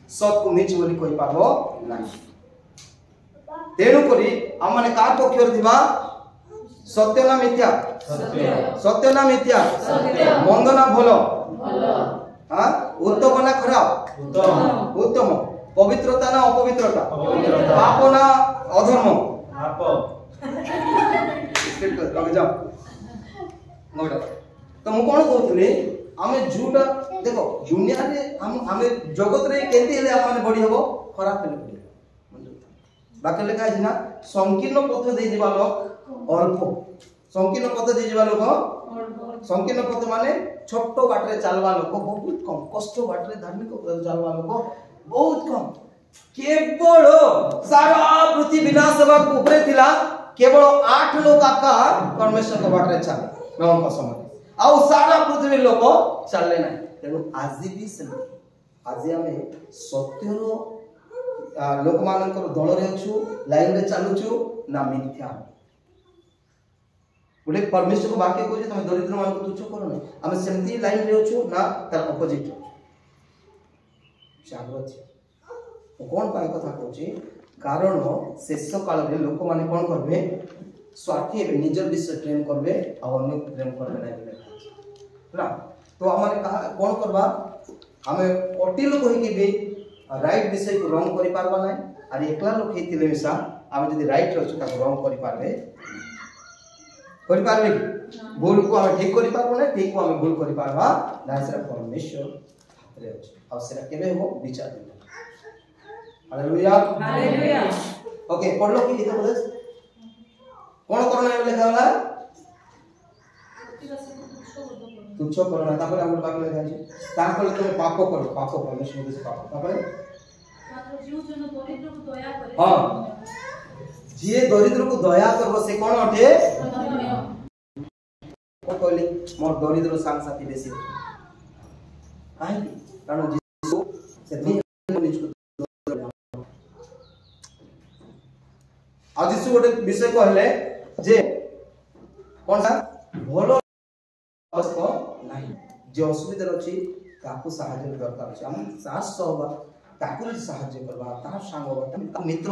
सत को मिछ बोली कहि पाबो नाही। तेणु करी हम माने का पक्षर दिबा सत्य ना मिथ्या सत्य ना मिथ्या मंद ना भलो हां उत्तम ना खराब उत्तम पवित्रता ना अपवित्रता पाप ना अधर्म पाप लगे जाओ गोटा तो मु कोन कहतली हमें झूठा देखो दुनिया रे हम जगत रे केंती हेले हम माने बडी हबो खराब हेले बडी बाकी लेखा है ना संकीर्ण पथ दे जीवा लोक अल्प संकीर्ण पथ दे जीवा लोक संकीर्ण पथ माने छोटो बाट रे चलवा लोक बहुत कम कष्ट बाट रे धार्मिक चलवा लोक बहुत कम केवल सारा पृथ्वी विनाश होगा ऊपरे थिला केवल 8 लोग आका परमेश्वर को बाट रे चले नौ का समय आउ सारा पृथ्वी लोक चलले ना तेनु आज भी से आज हमें सत्यरो लोक मानकर दल रे अछु लाइन रे चालुछु ना मिथ्या बोले परमेश्वर को वाक्य कहै तमे दरिद्र मान को तुच्छ करो नै हम सेमती लाइन रे अछु ना तार अपोजिट जागृत तो कोन पाए कथा कहछि कारण शेष काल रे लोक माने कोन करबे स्वार्थी हेबे निजर विषय प्रेम करबे आ अन्य प्रेम करबे नै बोले ना तो हमारे कहा कोन करबा हमें ओटी लोक होई के भी राइट विषय को रंग करि पारबा नै और एकला लोक हेतिले मिसा हम जदी राइट रहछु ता रंग करि पारबे भूल को हम ठीक करि पारबो नै ठीक को हम भूल करि पारबा ना से परमेश्वर हाथ रे अछि और सेरा केबे हो विचार दे हालेलुया हालेलुया ओके पढ़लो कि इतो बोले कोन करना लिखा होला तुच्छ करना तापर हम बाकी लिखा छै तापर तुम पाप करो पाप परमेश्वर से पाप तापर जीव जन दरिद्र को दया करे हां जे दरिद्र को दया करबो से कोन अटे को कहले मोर दरिद्र संग साथी बेसी काहे कारण जीसु से निज आज जीसु गोटे विषय कहले जे कोन सा भलो अवस्था नहीं जे असुविधा अछि ताकू सहायता दरकार अछि हम साहस होबा ताकू सहायता करबा ता संग होबा मित्र